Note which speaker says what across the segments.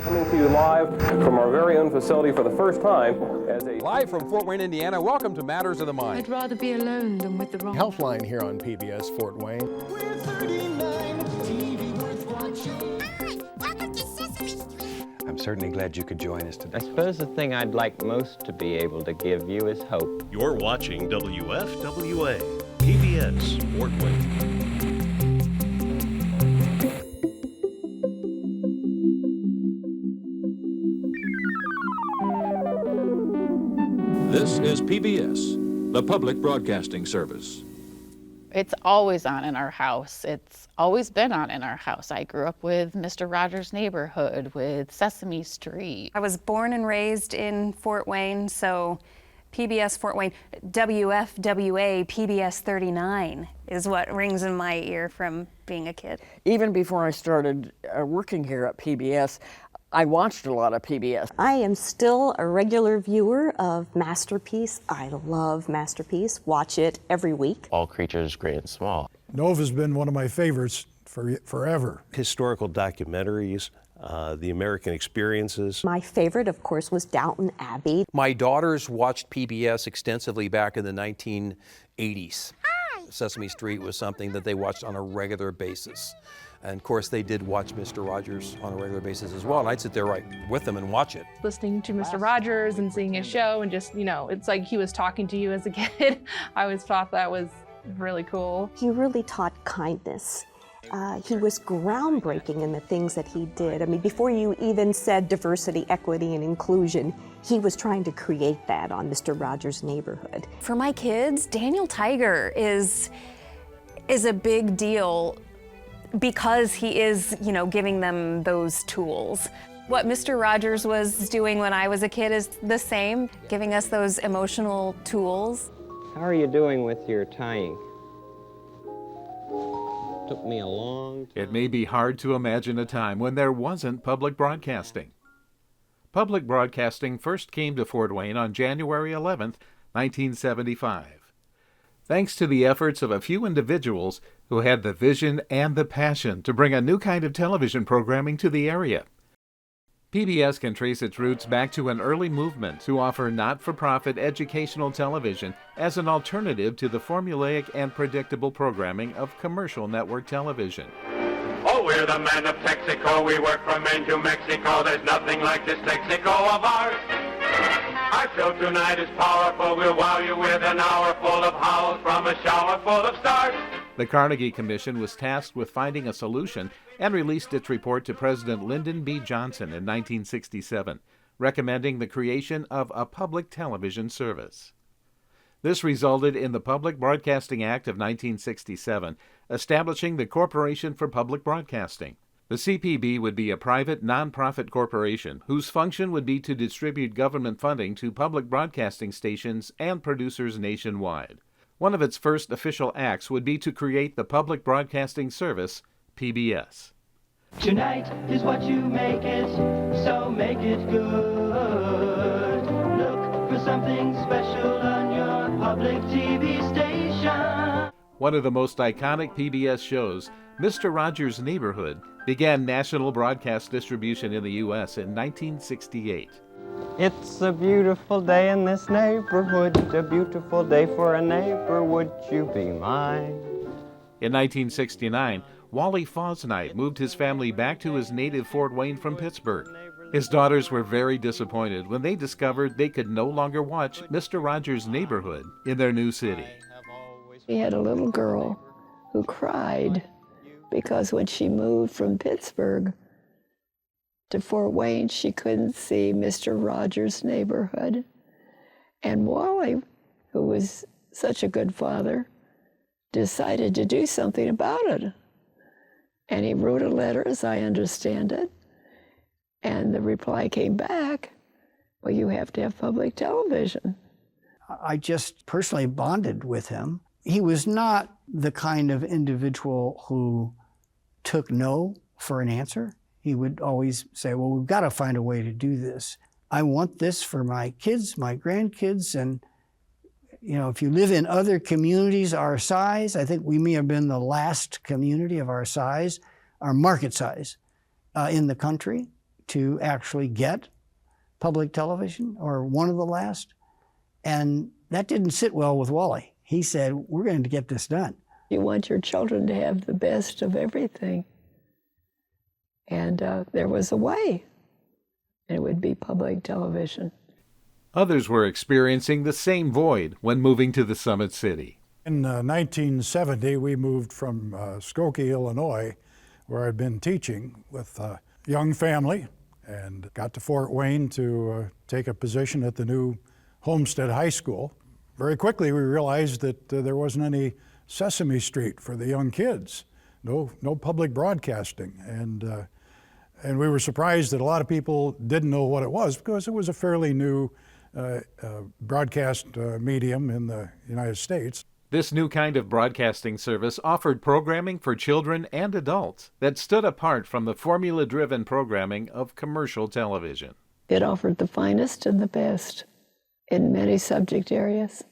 Speaker 1: Coming to you live from our very own facility for the first time as a...
Speaker 2: Live from Fort Wayne, Indiana, welcome to Matters of the Mind.
Speaker 3: I'd rather be alone than with the wrong...
Speaker 4: Healthline here on PBS Fort Wayne.
Speaker 5: We're 39, TV worth watching.
Speaker 6: Hi, welcome to Sesame Street.
Speaker 7: I'm certainly glad you could join us today.
Speaker 8: I suppose the thing I'd like most to be able to give you is hope.
Speaker 9: You're watching WFWA, PBS Fort Wayne.
Speaker 10: This is PBS, the Public Broadcasting Service.
Speaker 11: It's always on in our house. It's always been on in our house. I grew up with Mr. Rogers' Neighborhood, with Sesame Street.
Speaker 12: I was born and raised in Fort Wayne, so PBS Fort Wayne, WFWA, PBS 39 is what rings in my ear from being a kid.
Speaker 13: Even before I started working here at PBS, I watched a lot of PBS.
Speaker 14: I am still a regular viewer of Masterpiece. I love Masterpiece. Watch it every week.
Speaker 8: All creatures great and small.
Speaker 15: Nova's been one of my favorites for forever.
Speaker 9: Historical documentaries, the American experiences.
Speaker 14: My favorite, of course, was Downton Abbey.
Speaker 2: My daughters watched PBS extensively back in the 1980s.
Speaker 6: Hi.
Speaker 2: Sesame Street was something that they watched on a regular basis. And of course, they did watch Mr. Rogers on a regular basis as well. And I'd sit there right with them and watch it.
Speaker 16: Listening to Mr. Rogers and seeing his show and just, you know, it's like he was talking to you as a kid. I always thought that was really cool.
Speaker 14: He really taught kindness. He was groundbreaking in the things that he did. I mean, before you even said diversity, equity, and inclusion, he was trying to create that on Mr. Rogers' Neighborhood.
Speaker 12: For my kids, Daniel Tiger is a big deal because he is, you know, giving them those tools. What Mr. Rogers was doing when I was a kid is the same, giving us those emotional tools.
Speaker 8: How are you doing with your tying? Took me a long time.
Speaker 17: It may be hard to imagine a time when there wasn't public broadcasting. Public broadcasting first came to Fort Wayne on January 11th, 1975. Thanks to the efforts of a few individuals who had the vision and the passion to bring a new kind of television programming to the area. PBS can trace its roots back to an early movement to offer not-for-profit educational television as an alternative to the formulaic and predictable programming of commercial network television.
Speaker 18: Oh, we're the men of Texaco. We work from Maine to Mexico. There's nothing like this Texaco of ours. Our show tonight is powerful. We'll wow you with an hour full of howls from a shower full of stars.
Speaker 17: The Carnegie Commission was tasked with finding a solution and released its report to President Lyndon B. Johnson in 1967, recommending the creation of a public television service. This resulted in the Public Broadcasting Act of 1967, establishing the Corporation for Public Broadcasting. The CPB would be a private, nonprofit corporation whose function would be to distribute government funding to public broadcasting stations and producers nationwide. One of its first official acts would be to create the Public Broadcasting Service, PBS.
Speaker 5: Tonight is what you make it, so make it good. Look for something special on your public TV station.
Speaker 17: One of the most iconic PBS shows, Mr. Rogers' Neighborhood, began national broadcast distribution in the U.S. in 1968.
Speaker 8: It's a beautiful day in this neighborhood, a beautiful day for a neighbor, would you be mine?
Speaker 17: In 1969, Wally Fosnight moved his family back to his native Fort Wayne from Pittsburgh. His daughters were very disappointed when they discovered they could no longer watch Mr. Rogers' Neighborhood in their new city.
Speaker 3: We had a little girl who cried because when she moved from Pittsburgh to Fort Wayne, she couldn't see Mr. Rogers' Neighborhood. And Wally, who was such a good father, decided to do something about it. And he wrote a letter, as I understand it, and the reply came back, well, you have to have public television.
Speaker 19: I just personally bonded with him. He was not the kind of individual who took no for an answer. He would always say, well, we've got to find a way to do this. I want this for my kids, my grandkids, and you know, if you live in other communities our size, I think we may have been the last community of our size, our market size, in the country to actually get public television, or one of the last. And that didn't sit well with Wally. He said, we're going to get this done.
Speaker 3: You want your children to have the best of everything. And there was a way. It would be public television.
Speaker 17: Others were experiencing the same void when moving to the Summit City.
Speaker 15: In 1970, we moved from Skokie, Illinois, where I'd been teaching with a young family, and got to Fort Wayne to take a position at the new Homestead High School. Very quickly, we realized that there wasn't any Sesame Street for the young kids, no public broadcasting, and we were surprised that a lot of people didn't know what it was, because it was a fairly new broadcast medium in the United States.
Speaker 17: This new kind of broadcasting service offered programming for children and adults that stood apart from the formula-driven programming of commercial television.
Speaker 3: It offered the finest and the best in many subject areas: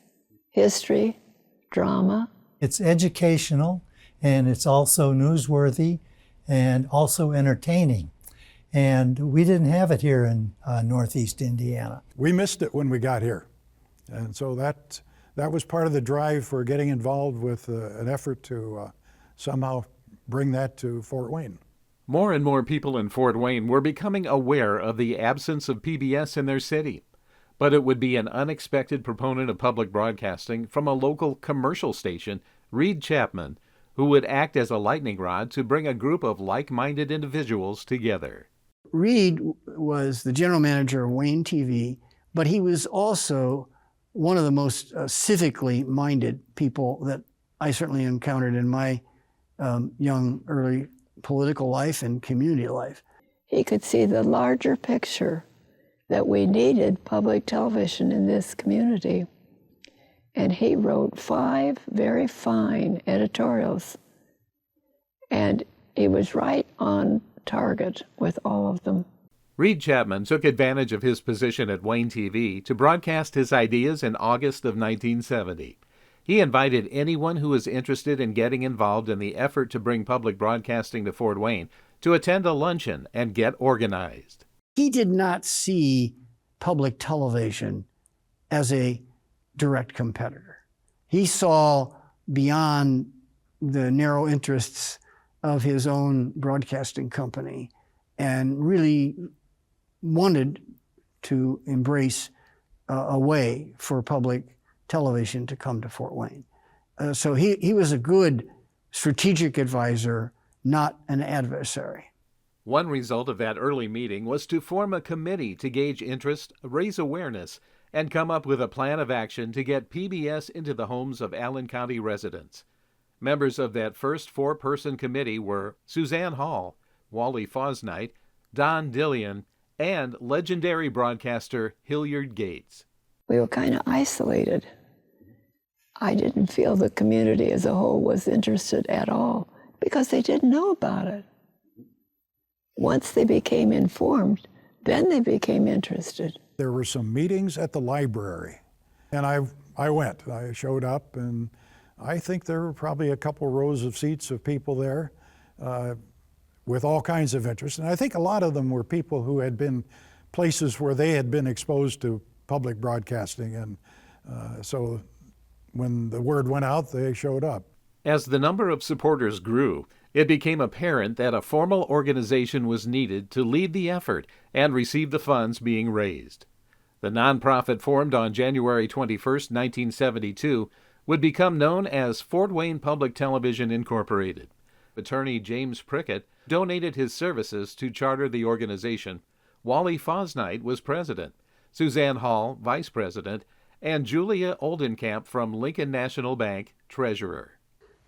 Speaker 3: history, drama.
Speaker 20: It's educational, and it's also newsworthy and also entertaining. And we didn't have it here in Northeast Indiana.
Speaker 15: We missed it when we got here. And so that was part of the drive for getting involved with an effort to somehow bring that to Fort Wayne.
Speaker 17: More and more people in Fort Wayne were becoming aware of the absence of PBS in their city. But it would be an unexpected proponent of public broadcasting from a local commercial station, Reed Chapman, who would act as a lightning rod to bring a group of like-minded individuals together.
Speaker 19: Reed was the general manager of Wayne TV, but he was also one of the most civically minded people that I certainly encountered in my young, early political life and community life.
Speaker 3: He could see the larger picture, that we needed public television in this community. And he wrote 5 very fine editorials. And he was right on target with all of them.
Speaker 17: Reed Chapman took advantage of his position at Wayne TV to broadcast his ideas in August of 1970. He invited anyone who was interested in getting involved in the effort to bring public broadcasting to Fort Wayne to attend a luncheon and get organized.
Speaker 19: He did not see public television as a direct competitor. He saw beyond the narrow interests of his own broadcasting company and really wanted to embrace a way for public television to come to Fort Wayne. So he was a good strategic advisor, not an adversary.
Speaker 17: One result of that early meeting was to form a committee to gauge interest, raise awareness, and come up with a plan of action to get PBS into the homes of Allen County residents. Members of that first 4-person committee were Suzanne Hall, Wally Fosnight, Don Dillion, and legendary broadcaster Hilliard Gates.
Speaker 3: We were kind of isolated. I didn't feel the community as a whole was interested at all because they didn't know about it. Once they became informed, then they became interested.
Speaker 15: There were some meetings at the library, and I went. I showed up, and I think there were probably a couple rows of seats of people there with all kinds of interest. And I think a lot of them were people who had been places where they had been exposed to public broadcasting, and so when the word went out, they showed up.
Speaker 17: As the number of supporters grew, it became apparent that a formal organization was needed to lead the effort and receive the funds being raised. The nonprofit formed on January 21, 1972, would become known as Fort Wayne Public Television Incorporated. Attorney James Prickett donated his services to charter the organization. Wally Fosnight was president, Suzanne Hall vice president, and Julia Oldenkamp from Lincoln National Bank treasurer.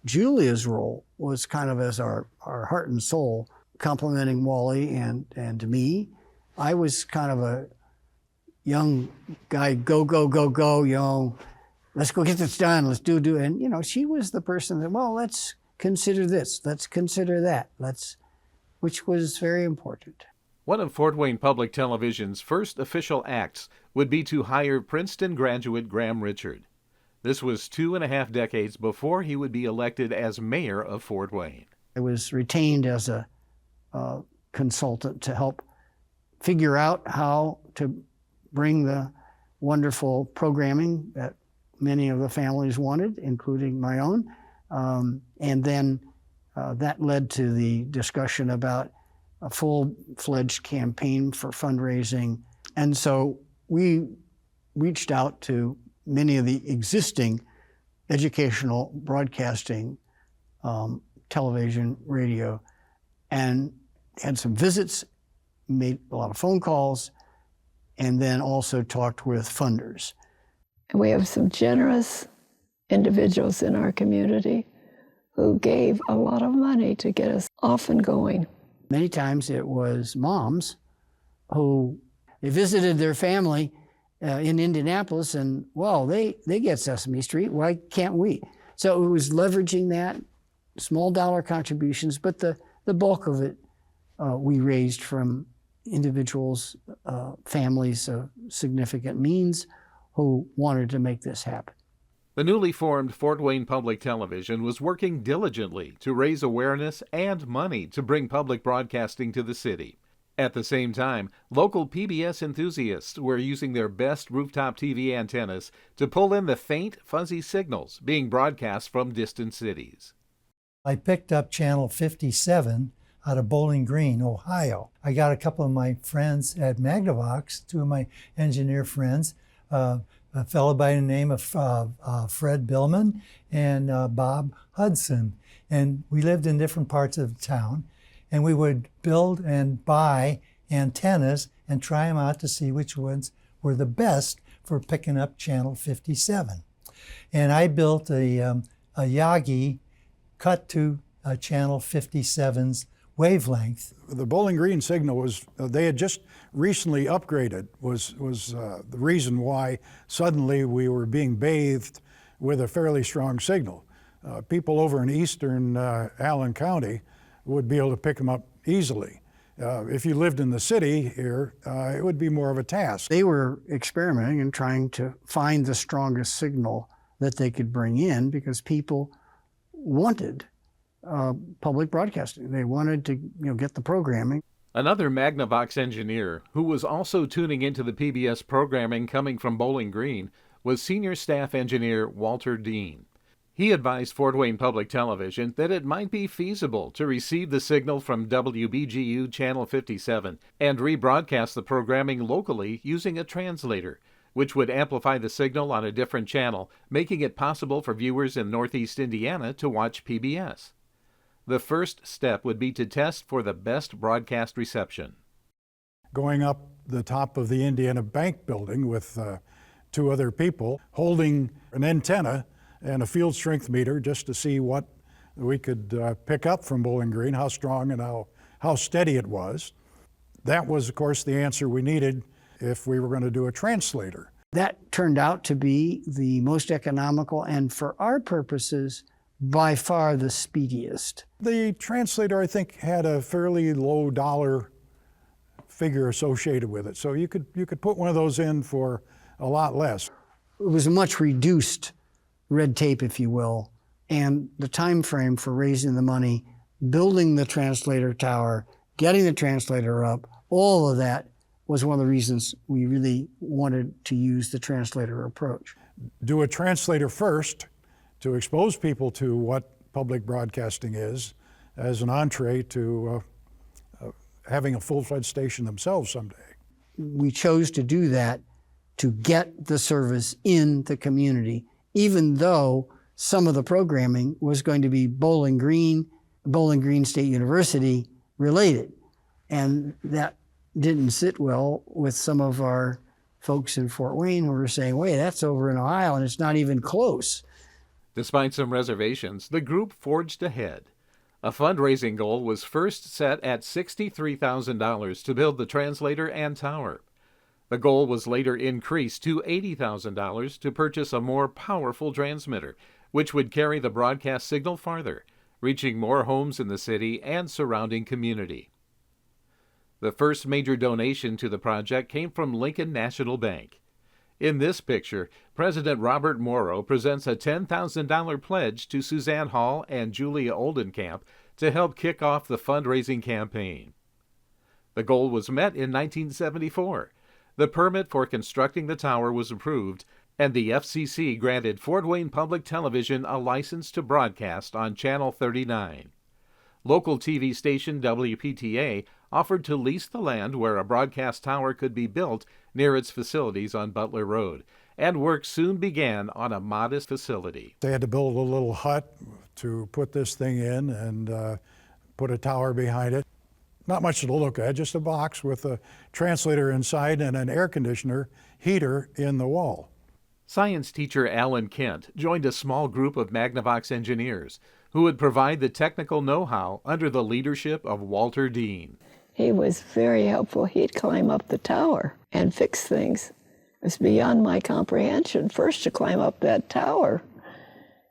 Speaker 19: Julia's role was kind of as our heart and soul, complimenting Wally and me. I was kind of a young guy, go, let's go get this done, let's do. And, she was the person that, well, let's consider this, let's consider that, which was very important.
Speaker 17: One of Fort Wayne Public Television's first official acts would be to hire Princeton graduate Graham Richard. This was 2.5 decades before he would be elected as mayor of Fort Wayne.
Speaker 19: I was retained as a consultant to help figure out how to bring the wonderful programming that many of the families wanted, including my own. And then that led to the discussion about a full-fledged campaign for fundraising. And so we reached out to many of the existing educational broadcasting, television, radio, and had some visits, made a lot of phone calls, and then also talked with funders.
Speaker 3: We have some generous individuals in our community who gave a lot of money to get us off and going.
Speaker 19: Many times it was moms who they visited their family in Indianapolis and, well, they get Sesame Street, why can't we? So it was leveraging that, small dollar contributions, but the bulk of it we raised from individuals, families of significant means who wanted to make this happen.
Speaker 17: The newly formed Fort Wayne Public Television was working diligently to raise awareness and money to bring public broadcasting to the city. At the same time, local PBS enthusiasts were using their best rooftop TV antennas to pull in the faint, fuzzy signals being broadcast from distant cities.
Speaker 20: I picked up channel 57 out of Bowling Green, Ohio. I got a couple of my friends at Magnavox, two of my engineer friends, a fellow by the name of Fred Billman and Bob Hudson. And we lived in different parts of town, and we would build and buy antennas and try them out to see which ones were the best for picking up channel 57. And I built a Yagi cut to channel 57's wavelength.
Speaker 15: The Bowling Green signal was, they had just recently upgraded, was the reason why suddenly we were being bathed with a fairly strong signal. People over in eastern Allen County would be able to pick them up easily. If you lived in the city here, it would be more of a task.
Speaker 19: They were experimenting and trying to find the strongest signal that they could bring in because people wanted public broadcasting. They wanted to get the programming.
Speaker 17: Another Magnavox engineer who was also tuning into the PBS programming coming from Bowling Green was senior staff engineer Walter Dean. He advised Fort Wayne Public Television that it might be feasible to receive the signal from WBGU Channel 57 and rebroadcast the programming locally using a translator, which would amplify the signal on a different channel, making it possible for viewers in Northeast Indiana to watch PBS. The first step would be to test for the best broadcast reception.
Speaker 15: Going up the top of the Indiana Bank building with two other people, holding an antenna and a field strength meter just to see what we could pick up from Bowling Green, how strong and how steady it was. That was, of course, the answer we needed if we were going to do a translator.
Speaker 19: That turned out to be the most economical and, for our purposes, by far the speediest.
Speaker 15: The translator, I think, had a fairly low dollar figure associated with it, so you could put one of those in for a lot less.
Speaker 19: It was a much reduced red tape, if you will, and the time frame for raising the money, building the translator tower, getting the translator up, all of that was one of the reasons we really wanted to use the translator approach.
Speaker 15: Do a translator first to expose people to what public broadcasting is as an entree to having a full-fledged station themselves someday.
Speaker 19: We chose to do that to get the service in the community, even though some of the programming was going to be Bowling Green State University related. And that didn't sit well with some of our folks in Fort Wayne who were saying, wait, that's over in Ohio and it's not even close.
Speaker 17: Despite some reservations, the group forged ahead. A fundraising goal was first set at $63,000 to build the translator and tower. The goal was later increased to $80,000 to purchase a more powerful transmitter, which would carry the broadcast signal farther, reaching more homes in the city and surrounding community. The first major donation to the project came from Lincoln National Bank. In this picture, President Robert Morrow presents a $10,000 pledge to Suzanne Hall and Julia Oldenkamp to help kick off the fundraising campaign. The goal was met in 1974. The permit for constructing the tower was approved, and the FCC granted Fort Wayne Public Television a license to broadcast on Channel 39. Local TV station WPTA offered to lease the land where a broadcast tower could be built near its facilities on Butler Road, and work soon began on a modest facility.
Speaker 15: They had to build a little hut to put this thing in and put a tower behind it. Not much to look at, just a box with a translator inside and an air conditioner heater in the wall.
Speaker 17: Science teacher Alan Kent joined a small group of Magnavox engineers who would provide the technical know-how under the leadership of Walter Dean.
Speaker 3: He was very helpful. He'd climb up the tower and fix things. It was beyond my comprehension, first to climb up that tower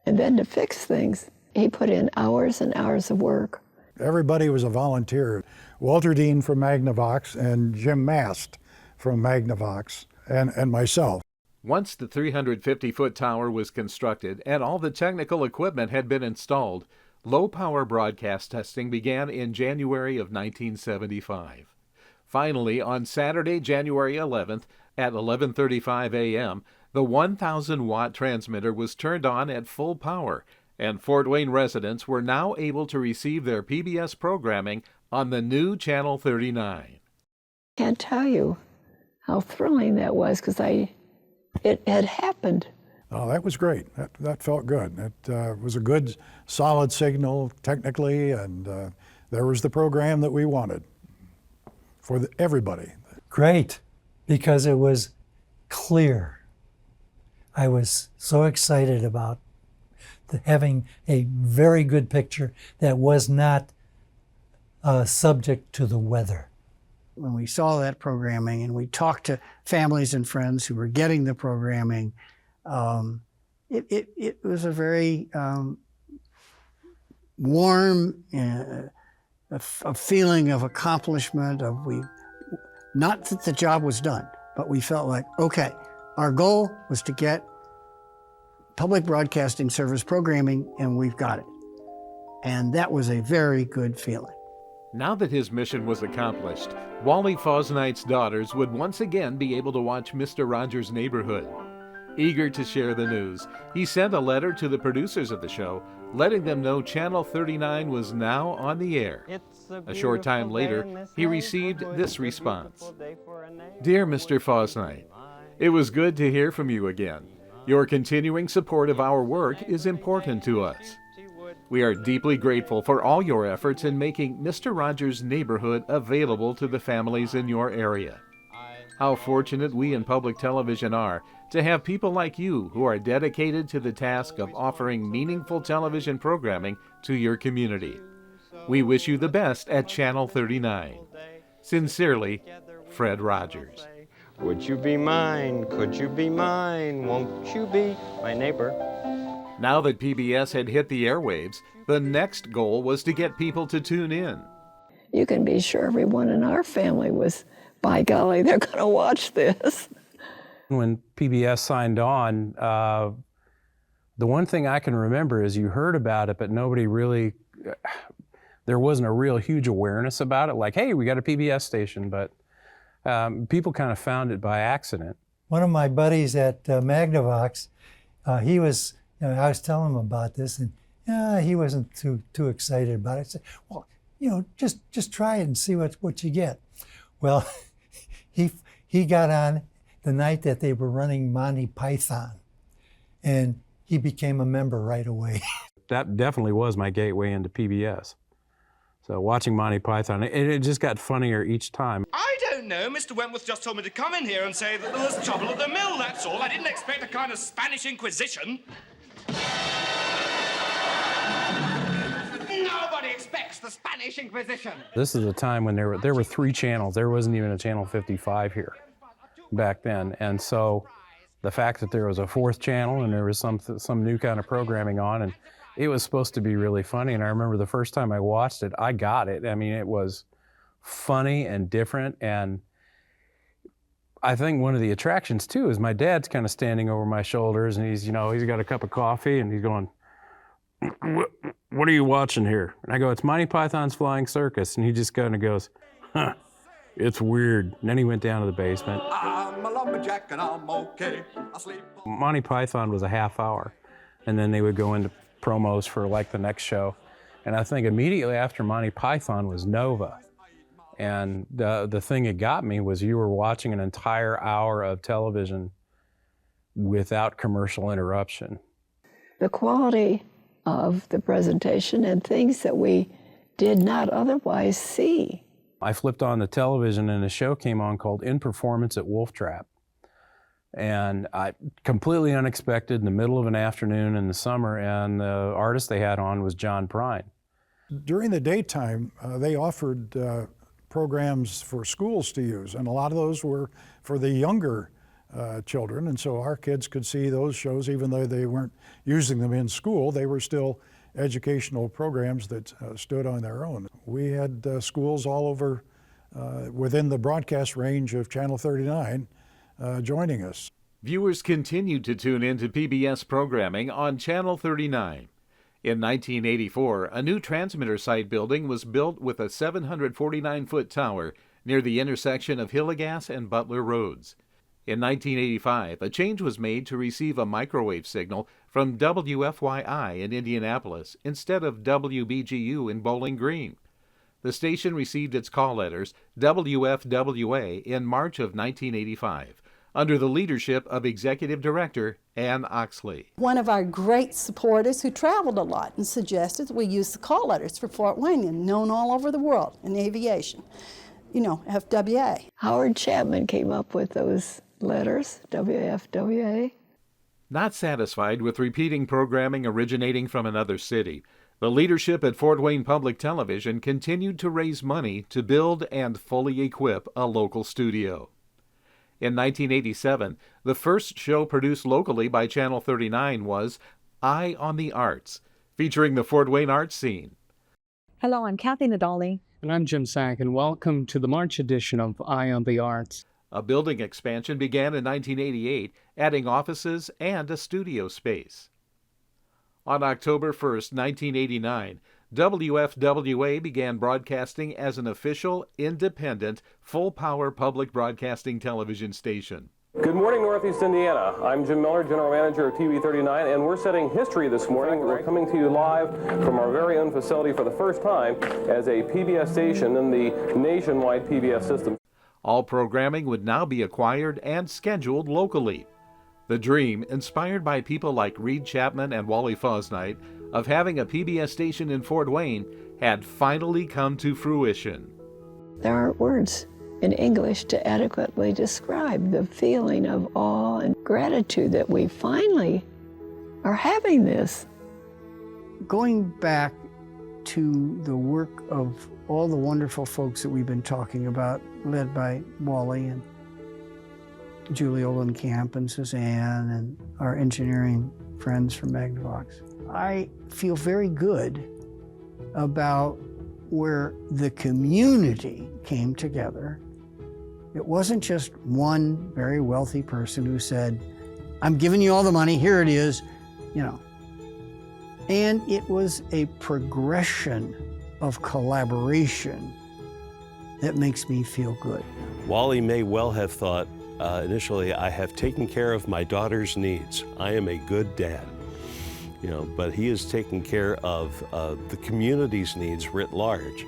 Speaker 3: and then to fix things. He put in hours and hours of work.
Speaker 15: Everybody was a volunteer. Walter Dean from Magnavox and Jim Mast from Magnavox and myself.
Speaker 17: Once the 350-foot tower was constructed and all the technical equipment had been installed, low-power broadcast testing began in January of 1975. Finally, on Saturday, January 11th, at 11:35 a.m., the 1,000-watt transmitter was turned on at full power, and Fort Wayne residents were now able to receive their PBS programming on the new Channel 39.
Speaker 3: Can't tell you how thrilling that was, because it had happened.
Speaker 15: Oh, that was great. That felt good. It was a good, solid signal technically, and there was the program that we wanted for everybody.
Speaker 20: Great, because it was clear. I was so excited about having a very good picture that was not subject to the weather.
Speaker 19: When we saw that programming and we talked to families and friends who were getting the programming, it was a very warm, a feeling of accomplishment. Not that the job was done, but we felt like, okay, our goal was to get public broadcasting service programming, and we've got it. And that was a very good feeling.
Speaker 17: Now that his mission was accomplished, Wally Fosnight's daughters would once again be able to watch Mr. Rogers' Neighborhood. Eager to share the news, he sent a letter to the producers of the show, letting them know Channel 39 was now on the air. A short time later, he received this response. Dear Mr. Fosnight, it was good to hear from you again. Your continuing support of our work is important to us. We are deeply grateful for all your efforts in making Mr. Rogers' Neighborhood available to the families in your area. How fortunate we in public television are to have people like you who are dedicated to the task of offering meaningful television programming to your community. We wish you the best at Channel 39. Sincerely, Fred Rogers.
Speaker 8: Would you be mine? Could you be mine? Won't you be my neighbor?
Speaker 17: Now that PBS had hit the airwaves, the next goal was to get people to tune in.
Speaker 3: You can be sure everyone in our family was, by golly, they're going to watch this.
Speaker 2: When PBS signed on, the one thing I can remember is you heard about it, but nobody really, there wasn't a real huge awareness about it. Like, hey, we got a PBS station, but people kind of found it by accident.
Speaker 20: One of my buddies at Magnavox, he was, I was telling him about this, and he wasn't too excited about it. I said, well, just try it and see what you get. Well, he got on the night that they were running Monty Python, and he became a member right away.
Speaker 2: That definitely was my gateway into PBS. So watching Monty Python, it just got funnier each time.
Speaker 21: I don't know. Mr. Wentworth just told me to come in here and say that there was trouble at the mill, that's all. I didn't expect a kind of Spanish Inquisition. Nobody expects the Spanish Inquisition.
Speaker 2: This is a time when there were 3 channels. There wasn't even a Channel 55 here back then. And so the fact that there was a 4th channel and there was some new kind of programming on, and it was supposed to be really funny. And I remember the first time I watched it, I got it. I mean, it was funny and different. And I think one of the attractions too is my dad's kind of standing over my shoulders, and he's got a cup of coffee and he's going, what are you watching here? And I go, it's Monty Python's Flying Circus. And he just kind of goes, huh, It's weird. And then he went down to the basement.
Speaker 1: I'm a lumberjack and I'm okay. I sleep.
Speaker 2: Monty Python was a half hour, and then they would go into promos for like the next show. And I think immediately after Monty Python was Nova. And the thing that got me was you were watching an entire hour of television without commercial interruption.
Speaker 3: The quality of the presentation and things that we did not otherwise see.
Speaker 2: I flipped on the television and a show came on called In Performance at Wolf Trap. And I completely unexpected in the middle of an afternoon in the summer, and the artist they had on was John Prine.
Speaker 15: During the daytime, they offered programs for schools to use, and a lot of those were for the younger children, and so our kids could see those shows even though they weren't using them in school. They were still educational programs that stood on their own. We had schools all over within the broadcast range of Channel 39 joining us.
Speaker 17: Viewers continued to tune in to PBS programming on Channel 39. In 1984, a new transmitter site building was built with a 749-foot tower near the intersection of Hillegas and Butler Roads. In 1985, a change was made to receive a microwave signal from WFYI in Indianapolis instead of WBGU in Bowling Green. The station received its call letters WFWA in March of 1985, under the leadership of Executive Director Ann Oxley.
Speaker 22: One of our great supporters who traveled a lot and suggested that we use the call letters for Fort Wayne, and known all over the world in aviation. You know, FWA.
Speaker 3: Howard Chapman came up with those letters, WFWA.
Speaker 17: Not satisfied with repeating programming originating from another city, the leadership at Fort Wayne Public Television continued to raise money to build and fully equip a local studio. In 1987, the first show produced locally by Channel 39 was Eye on the Arts, featuring the Fort Wayne art scene.
Speaker 23: Hello, I'm Kathy Nadali.
Speaker 24: And I'm Jim Sack, and welcome to the March edition of Eye on the Arts.
Speaker 17: A building expansion began in 1988, adding offices and a studio space. On October 1st, 1989, WFWA began broadcasting as an official, independent, full-power public broadcasting television station.
Speaker 25: Good morning, Northeast Indiana. I'm Jim Miller, General Manager of TV 39, and we're setting history this morning. We're coming to you live from our very own facility for the first time as a PBS station in the nationwide PBS system.
Speaker 17: All programming would now be acquired and scheduled locally. The dream, inspired by people like Reed Chapman and Wally Fosnight, of having a PBS station in Fort Wayne had finally come to fruition.
Speaker 3: There aren't words in English to adequately describe the feeling of awe and gratitude that we finally are having this.
Speaker 19: Going back to the work of all the wonderful folks that we've been talking about, led by Wally and Julie Olenkamp and Suzanne and our engineering friends from Magnavox, I feel very good about where the community came together. It wasn't just one very wealthy person who said, I'm giving you all the money, here it is, you know. And it was a progression of collaboration that makes me feel good.
Speaker 9: Wally may well have thought initially, I have taken care of my daughter's needs. I am a good dad. You know, but he is taking care of the community's needs writ large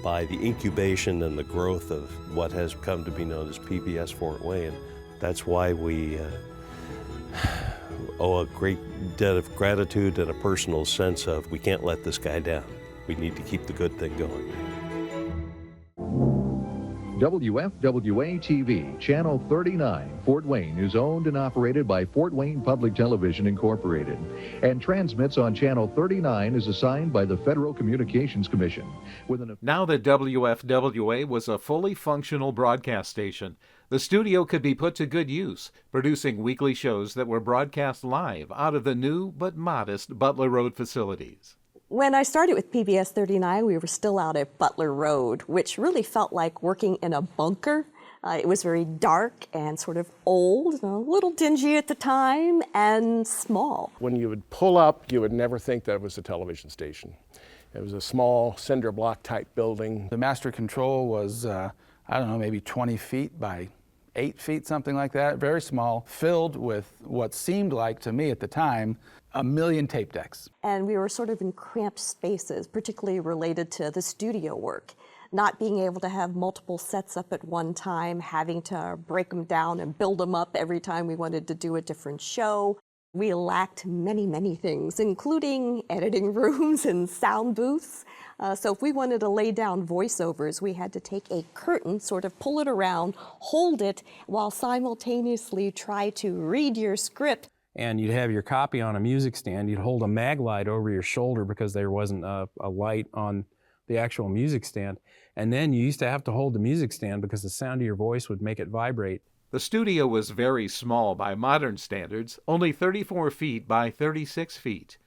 Speaker 9: by the incubation and the growth of what has come to be known as PBS Fort Wayne. That's why we owe a great debt of gratitude and a personal sense of we can't let this guy down. We need to keep the good thing going.
Speaker 10: WFWA-TV, Channel 39, Fort Wayne, is owned and operated by Fort Wayne Public Television, Incorporated, and transmits on Channel 39 as assigned by the Federal Communications Commission.
Speaker 17: Now that WFWA was a fully functional broadcast station, the studio could be put to good use, producing weekly shows that were broadcast live out of the new but modest Butler Road facilities.
Speaker 14: When I started with PBS 39, we were still out at Butler Road, which really felt like working in a bunker. It was very dark and sort of old, a little dingy at the time, and small.
Speaker 4: When you would pull up, you would never think that it was a television station. It was a small cinder block type building.
Speaker 26: The master control was
Speaker 6: I don't know, maybe 20 feet by 8 feet, something like that, very small, filled with what seemed like, to me at the time, 1 million tape decks.
Speaker 14: And we were sort of in cramped spaces, particularly related to the studio work. Not being able to have multiple sets up at one time, having to break them down and build them up every time we wanted to do a different show. We lacked many, many things, including editing rooms and sound booths. So if we wanted to lay down voiceovers, we had to take a curtain, sort of pull it around, hold it, while simultaneously try to read your script.
Speaker 2: And you'd have your copy on a music stand. You'd hold a mag light over your shoulder because there wasn't a light on the actual music stand. And then you used to have to hold the music stand because the sound of your voice would make it vibrate.
Speaker 17: The studio was very small by modern standards, only 34 feet by 36 feet.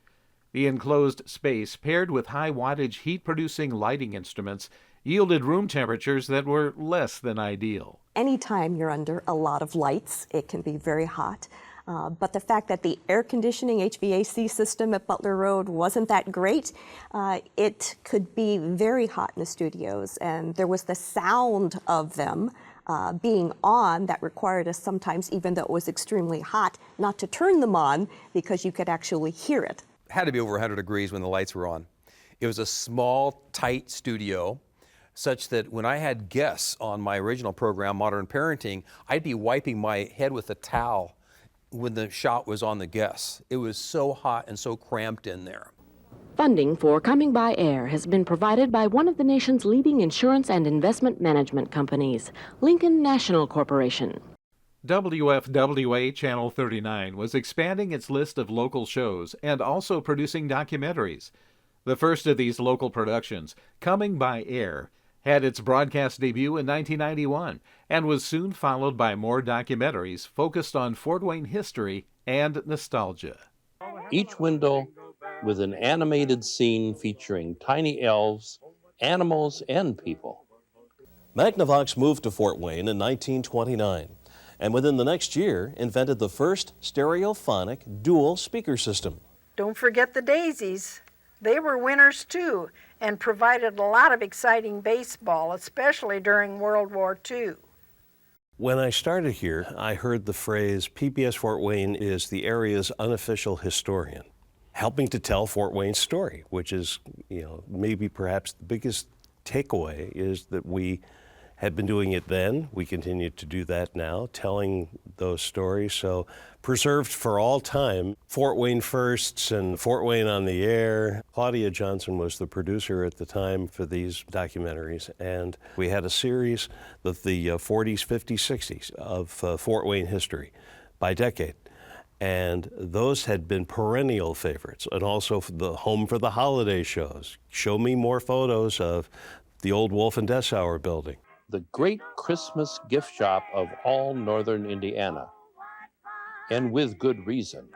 Speaker 17: The enclosed space, paired with high wattage heat-producing lighting instruments, yielded room temperatures that were less than ideal.
Speaker 14: Anytime you're under a lot of lights, it can be very hot. But the fact that the air conditioning HVAC system at Butler Road wasn't that great, it could be very hot in the studios, and there was the sound of them being on that required us sometimes, even though it was extremely hot, not to turn them on because you could actually hear it.
Speaker 7: It had to be over 100 degrees when the lights were on. It was a small, tight studio, such that when I had guests on my original program, Modern Parenting, I'd be wiping my head with a towel when the shot was on the guests. It was so hot and so cramped in there.
Speaker 11: Funding for Coming by Air has been provided by one of the nation's leading insurance and investment management companies, Lincoln National Corporation.
Speaker 17: WFWA Channel 39 was expanding its list of local shows and also producing documentaries. The first of these local productions, Coming by Air, had its broadcast debut in 1991 and was soon followed by more documentaries focused on Fort Wayne history and nostalgia.
Speaker 13: Each window with an animated scene featuring tiny elves, animals, and people.
Speaker 9: Magnavox moved to Fort Wayne in 1929, and within the next year invented the first stereophonic dual speaker system.
Speaker 16: Don't forget the Daisies. They were winners too and provided a lot of exciting baseball, especially during World War II.
Speaker 9: When I started here, I heard the phrase, PBS Fort Wayne is the area's unofficial historian, helping to tell Fort Wayne's story, which is, maybe perhaps the biggest takeaway is that we had been doing it then. We continue to do that now, telling those stories. So preserved for all time, Fort Wayne Firsts and Fort Wayne on the Air. Claudia Johnson was the producer at the time for these documentaries. And we had a series of the 40s, 50s, 60s of Fort Wayne history by decade. And those had been perennial favorites. And also the home for the holiday shows. Show me more photos of the old Wolf and Dessauer building.
Speaker 13: The great Christmas gift shop of all northern Indiana, and with good reason.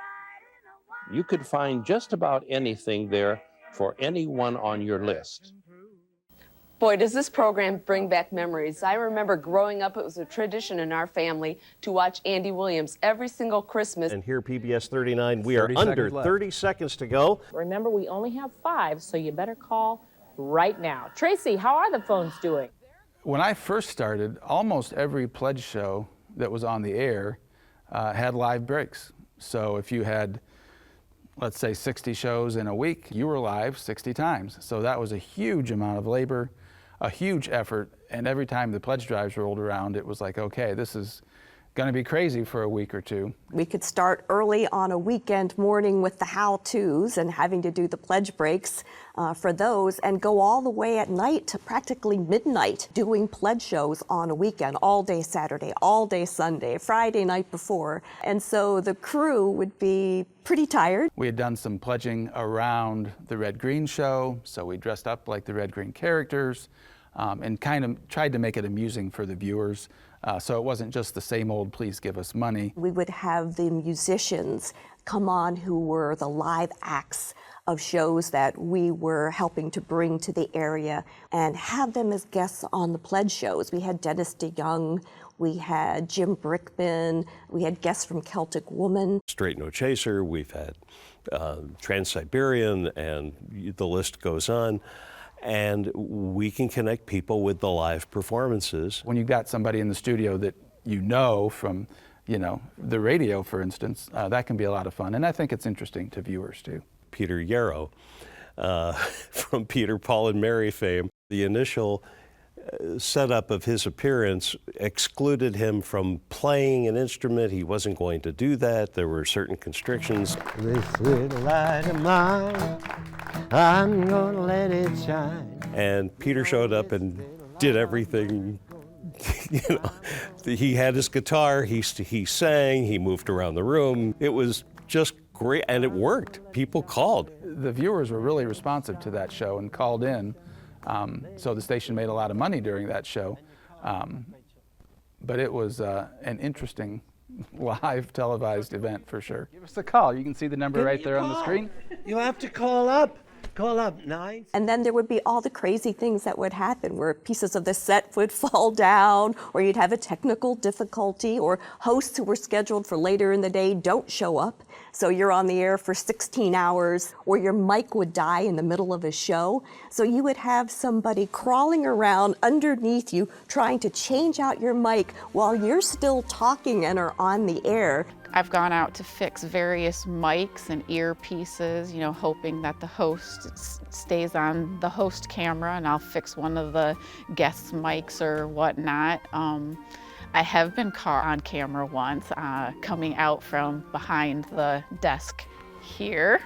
Speaker 13: You could find just about anything there for anyone on your list.
Speaker 26: Boy, does this program bring back memories. I remember growing up, it was a tradition in our family to watch Andy Williams every single Christmas.
Speaker 9: And here, PBS 39, we are under 30 seconds to go.
Speaker 27: Remember, we only have 5, so you better call right now. Tracy, how are the phones doing?
Speaker 6: When I first started, almost every pledge show that was on the air had live breaks. So if you had, let's say, 60 shows in a week, you were live 60 times. So that was a huge amount of labor, a huge effort, and every time the pledge drives rolled around, it was like, okay, this is going to be crazy for a week or two.
Speaker 14: We could start early on a weekend morning with the how-tos and having to do the pledge breaks for those, and go all the way at night to practically midnight doing pledge shows on a weekend, all day Saturday, all day Sunday, Friday night before. And so the crew would be pretty tired.
Speaker 6: We had done some pledging around the Red Green show, so we dressed up like the Red Green characters and kind of tried to make it amusing for the viewers. So it wasn't just the same old, please give us money.
Speaker 14: We would have the musicians come on who were the live acts of shows that we were helping to bring to the area and have them as guests on the pledge shows. We had Dennis DeYoung, we had Jim Brickman, we had guests from Celtic Woman.
Speaker 9: Straight No Chaser, we've had Trans-Siberian, and the list goes on. and we can connect people with the live performances.
Speaker 6: When you've got somebody in the studio that you know from, the radio, for instance, that can be a lot of fun. And I think it's interesting to viewers, too.
Speaker 9: Peter Yarrow, from Peter, Paul, and Mary fame, the initial setup of his appearance excluded him from playing an instrument. He wasn't going to do that. There were certain constrictions.
Speaker 1: This little light of mine, I'm gonna let it shine.
Speaker 9: And Peter showed up and did everything. He had his guitar, he sang, he moved around the room. It was just great, and it worked. People called.
Speaker 6: The viewers were really responsive to that show and called in. So the station made a lot of money during that show. But it was an interesting live televised event for sure. Give us a call. You can see the number right there on the screen.
Speaker 1: You have to call up. Call up 9.
Speaker 14: And then there would be all the crazy things that would happen where pieces of the set would fall down, or you'd have a technical difficulty, or hosts who were scheduled for later in the day don't show up. So you're on the air for 16 hours, or your mic would die in the middle of a show. So you would have somebody crawling around underneath you trying to change out your mic while you're still talking and are on the air.
Speaker 5: I've gone out to fix various mics and earpieces, hoping that the host stays on the host camera, and I'll fix one of the guests' mics or whatnot. I have been caught on camera once, coming out from behind the desk here.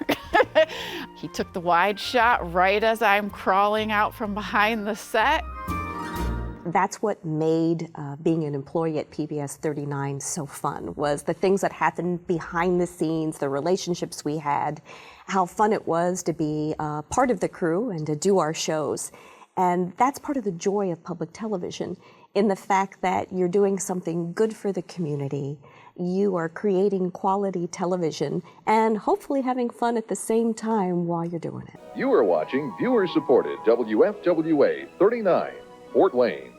Speaker 5: He took the wide shot right as I'm crawling out from behind the set.
Speaker 14: That's what made being an employee at PBS 39 so fun, was the things that happened behind the scenes, the relationships we had, how fun it was to be part of the crew and to do our shows. And that's part of the joy of public television, in the fact that you're doing something good for the community, you are creating quality television, and hopefully having fun at the same time while you're doing it.
Speaker 10: You are watching viewer-supported WFWA 39, Fort Wayne.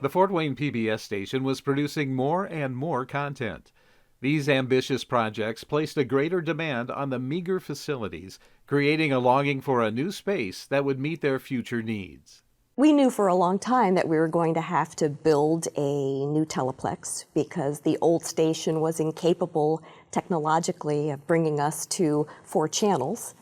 Speaker 17: The Fort Wayne PBS station was producing more and more content. These ambitious projects placed a greater demand on the meager facilities, creating a longing for a new space that would meet their future needs.
Speaker 14: We knew for a long time that we were going to have to build a new teleplex because the old station was incapable technologically of bringing us to 4 channels.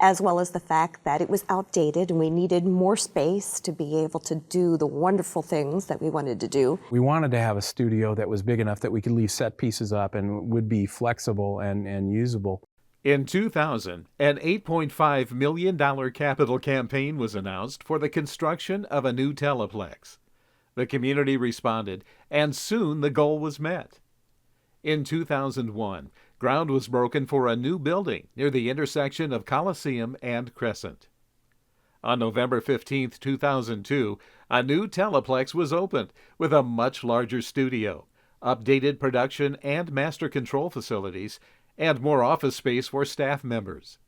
Speaker 14: As well as the fact that it was outdated and we needed more space to be able to do the wonderful things that we wanted to do.
Speaker 2: We wanted to have a studio that was big enough that we could leave set pieces up and would be flexible and usable.
Speaker 17: In 2000, an $8.5 million capital campaign was announced for the construction of a new teleplex. The community responded, and soon the goal was met. In 2001, ground was broken for a new building near the intersection of Coliseum and Crescent. On November 15, 2002, a new teleplex was opened with a much larger studio, updated production and master control facilities, and more office space for staff members.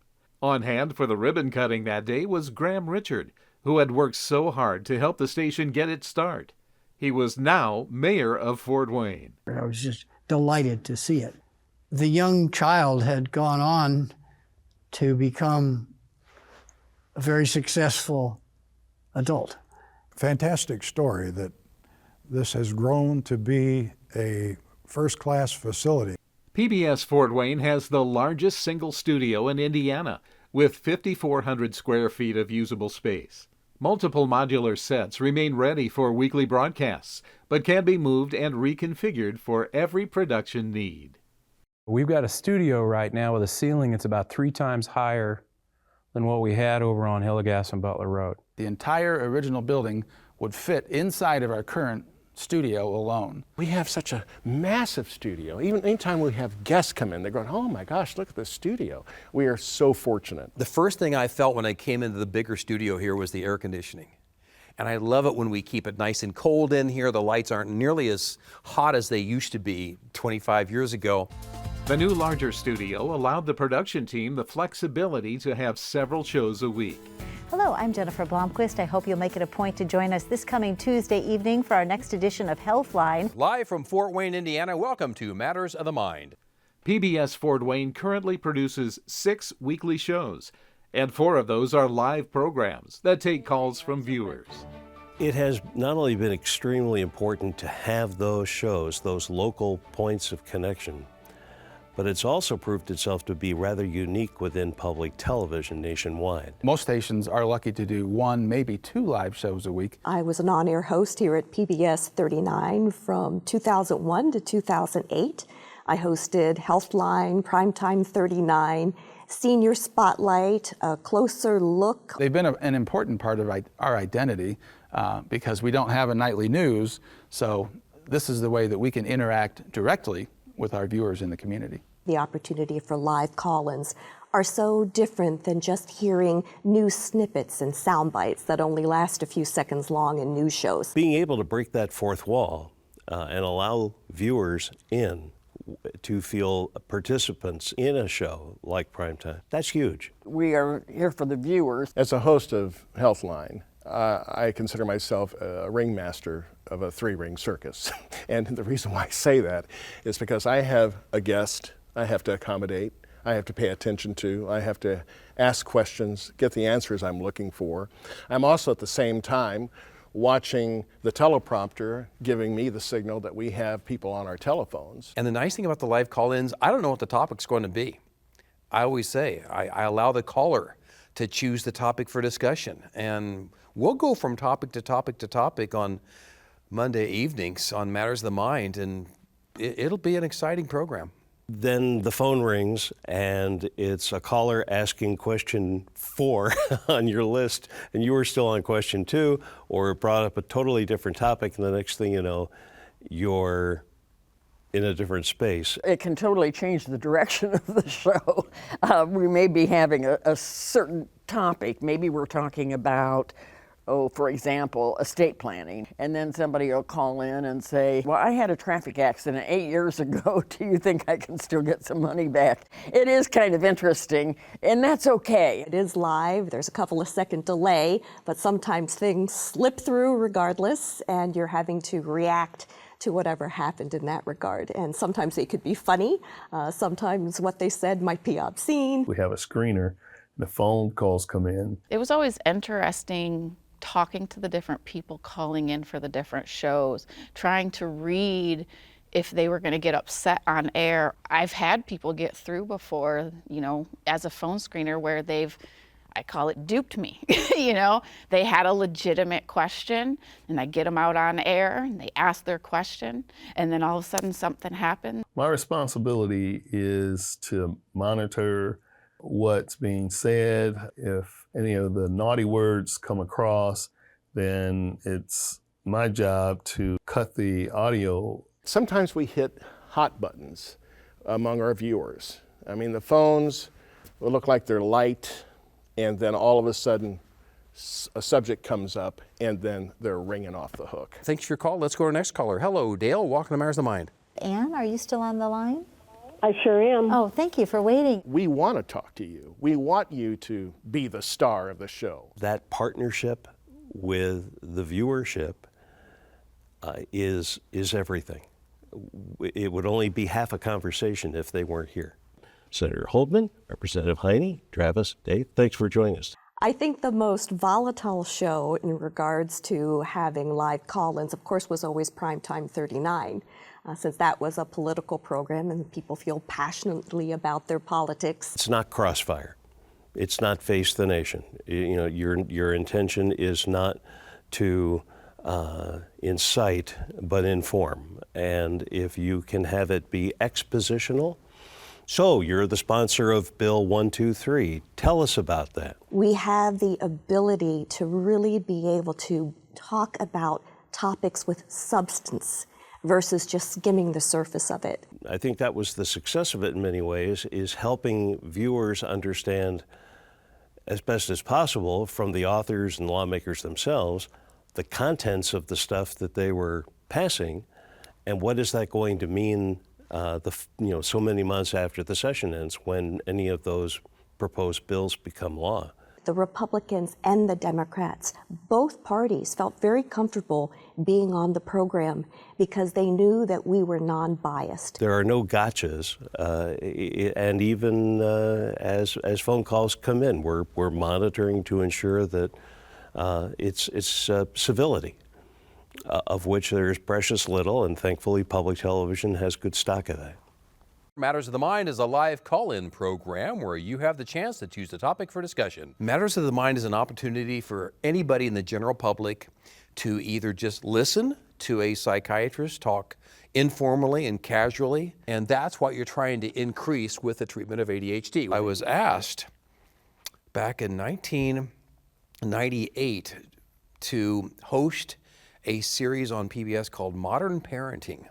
Speaker 17: On hand for the ribbon cutting that day was Graham Richard, who had worked so hard to help the station get its start. He was now mayor of Fort Wayne.
Speaker 19: I was just delighted to see it. The young child had gone on to become a very successful adult.
Speaker 15: Fantastic story that this has grown to be a first-class facility.
Speaker 17: PBS Fort Wayne has the largest single studio in Indiana, with 5,400 square feet of usable space. Multiple modular sets remain ready for weekly broadcasts, but can be moved and reconfigured for every production need.
Speaker 2: We've got a studio right now with a ceiling that's about 3 times higher than what we had over on Hillegas and Butler Road.
Speaker 6: The entire original building would fit inside of our current studio alone.
Speaker 4: We have such a massive studio. Even anytime we have guests come in, they're going, oh my gosh, look at this studio. We are so fortunate.
Speaker 7: The first thing I felt when I came into the bigger studio here was the air conditioning. And I love it when we keep it nice and cold in here. The lights aren't nearly as hot as they used to be 25 years ago.
Speaker 17: The new larger studio allowed the production team the flexibility to have several shows a week.
Speaker 8: Hello, I'm Jennifer Blomquist. I hope you'll make it a point to join us this coming Tuesday evening for our next edition of Healthline.
Speaker 7: Live from Fort Wayne, Indiana, welcome to Matters of the Mind.
Speaker 17: PBS Fort Wayne currently produces 6 weekly shows, And 4 of those are live programs that take calls from viewers.
Speaker 9: It has not only been extremely important to have those shows, those local points of connection, but it's also proved itself to be rather unique within public television nationwide.
Speaker 6: Most stations are lucky to do 1, maybe 2 live shows a week.
Speaker 14: I was an on-air host here at PBS 39 from 2001 to 2008. I hosted Healthline, Primetime 39, Senior Spotlight, A Closer Look.
Speaker 6: They've been an important part of our identity because we don't have a nightly news, so this is the way that we can interact directly with our viewers in the community.
Speaker 14: The opportunity for live call-ins are so different than just hearing news snippets and sound bites that only last a few seconds long in news shows.
Speaker 9: Being able to break that fourth wall and allow viewers in to feel participants in a show like Primetime, that's huge.
Speaker 12: We are here for the viewers.
Speaker 4: As a host of Healthline, I consider myself a ringmaster of a 3-ring circus. And the reason why I say that is because I have a guest I have to accommodate, I have to pay attention to, I have to ask questions, get the answers I'm looking for. I'm also at the same time watching the teleprompter giving me the signal that we have people on our telephones.
Speaker 7: And the nice thing about the live call-ins, I don't know what the topic's going to be. I always say, I allow the caller to choose the topic for discussion. And we'll go from topic to topic to topic on Monday evenings on Matters of the Mind, and it'll be an exciting program.
Speaker 9: Then the phone rings and it's a caller asking question 4 on your list, and you were still on question 2, or it brought up a totally different topic, and the next thing you know, you're in a different space.
Speaker 12: It can totally change the direction of the show. We may be having a certain topic. Maybe we're talking about, for example, estate planning. And then somebody will call in and say, well, I had a traffic accident 8 years ago. Do you think I can still get some money back? It is kind of interesting, and that's okay.
Speaker 14: It is live. There's a couple of second delay, but sometimes things slip through regardless, and you're having to react to whatever happened in that regard. And sometimes they could be funny. Sometimes what they said might be obscene.
Speaker 18: We have a screener. The phone calls come in.
Speaker 5: It was always interesting talking to the different people calling in for the different shows, trying to read if they were going to get upset on air. I've had people get through before, as a phone screener where I call it duped me. They had a legitimate question and I get them out on air and they ask their question and then all of a sudden something happened.
Speaker 18: My responsibility is to monitor what's being said. If any of the naughty words come across, then it's my job to cut the audio. Sometimes
Speaker 4: we hit hot buttons among our viewers. I mean, the phones will look like they're light, and then all of a sudden a subject comes up and then they're ringing off the hook.
Speaker 7: Thanks for your call. Let's go to our next caller. Hello, Dale. Welcome to Matters of the Mind.
Speaker 8: Ann, are you still on the line?
Speaker 20: I sure am.
Speaker 8: Oh, thank you for waiting.
Speaker 4: We want to talk to you. We want you to be the star of the show.
Speaker 9: That partnership with the viewership is everything. It would only be half a conversation if they weren't here. Senator Holdman, Representative Heine, Travis, Dave, thanks for joining us.
Speaker 14: I think the most volatile show in regards to having live call-ins, of course, was always Primetime 39. Since that was a political program and people feel passionately about their politics.
Speaker 9: It's not Crossfire. It's not Face the Nation. Your intention is not to incite, but inform. And if you can have it be expositional, so you're the sponsor of Bill 123. Tell us about that.
Speaker 14: We have the ability to really be able to talk about topics with substance versus just skimming the surface of it.
Speaker 9: I think that was the success of it in many ways, is helping viewers understand as best as possible from the authors and lawmakers themselves the contents of the stuff that they were passing, and what is that going to mean so many months after the session ends when any of those proposed bills become law.
Speaker 14: the Republicans and the Democrats, both parties felt very comfortable being on the program because they knew that we were non-biased.
Speaker 9: There are no gotchas, and even as phone calls come in, we're monitoring to ensure that it's civility, of which there is precious little, and thankfully public television has good stock of that.
Speaker 7: Matters of the Mind is a live call-in program where you have the chance to choose a topic for discussion. Matters of the Mind is an opportunity for anybody in the general public to either just listen to a psychiatrist talk informally and casually, and that's what you're trying to increase with the treatment of ADHD. I was asked back in 1998 to host a series on PBS called Modern Parenting.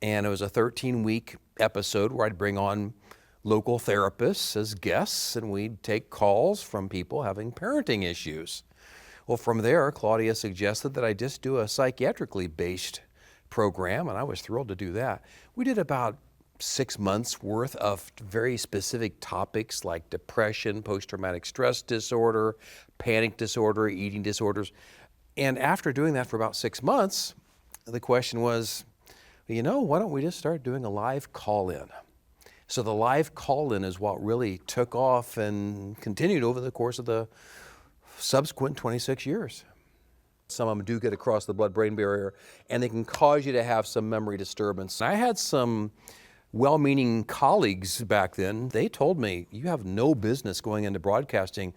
Speaker 7: And it was a 13-week episode where I'd bring on local therapists as guests, and we'd take calls from people having parenting issues. Well, from there, Claudia suggested that I just do a psychiatrically based program, and I was thrilled to do that. We did about 6 months worth of very specific topics like depression, post-traumatic stress disorder, panic disorder, eating disorders. And after doing that for about 6 months, the question was, you know, why don't we just start doing a live call-in? So the live call-in is what really took off and continued over the course of the subsequent 26 years. Some of them do get across the blood-brain barrier, and they can cause you to have some memory disturbance. I had some well-meaning colleagues back then. They told me, you have no business going into broadcasting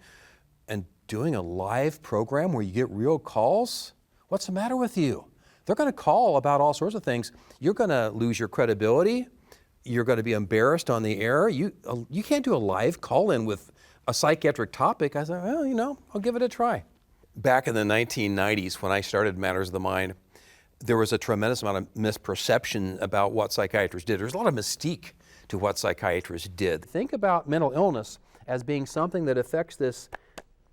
Speaker 7: and doing a live program where you get real calls. What's the matter with you? They're going to call about all sorts of things. You're going to lose your credibility. You're going to be embarrassed on the air. You can't do a live call-in with a psychiatric topic. I thought, well, you know, I'll give it a try. Back in the 1990s, when I started Matters of the Mind, there was a tremendous amount of misperception about what psychiatrists did. There's a lot of mystique to what psychiatrists did. Think about mental illness as being something that affects this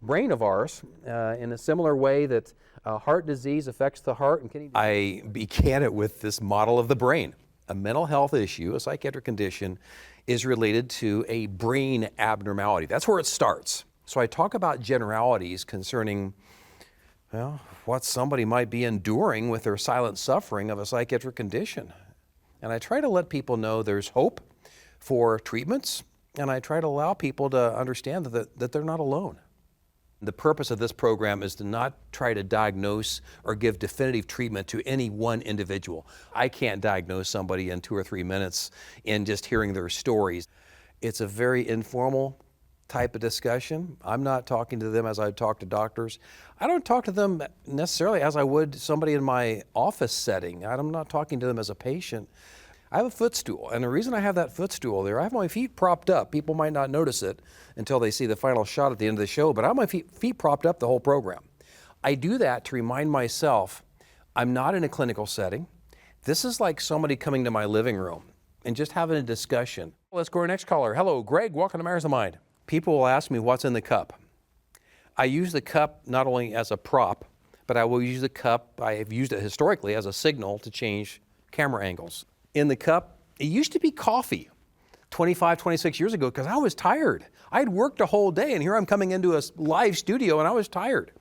Speaker 7: brain of ours in a similar way that heart disease affects the heart and kidney disease. I began it with this model of the brain. A mental health issue, a psychiatric condition, is related to a brain abnormality. That's where it starts. So I talk about generalities concerning, well, what somebody might be enduring with their silent suffering of a psychiatric condition. And I try to let people know there's hope for treatments, and I try to allow people to understand that they're not alone. The purpose of this program is to not try to diagnose or give definitive treatment to any one individual. I can't diagnose somebody in 2 or 3 minutes in just hearing their stories. It's a very informal type of discussion. I'm not talking to them as I talk to doctors. I don't talk to them necessarily as I would somebody in my office setting. I'm not talking to them as a patient. I have a footstool, and the reason I have that footstool there, I have my feet propped up. People might not notice it until they see the final shot at the end of the show, but I have my feet propped up the whole program. I do that to remind myself I'm not in a clinical setting. This is like somebody coming to my living room and just having a discussion. Let's go to our next caller. Hello, Greg, welcome to Matters of the Mind. People will ask me what's in the cup. I use the cup not only as a prop, but I will use the cup, I have used it historically as a signal to change camera angles. In the cup, it used to be coffee 25, 26 years ago because I was tired. I had worked a whole day and here I'm coming into a live studio and I was tired.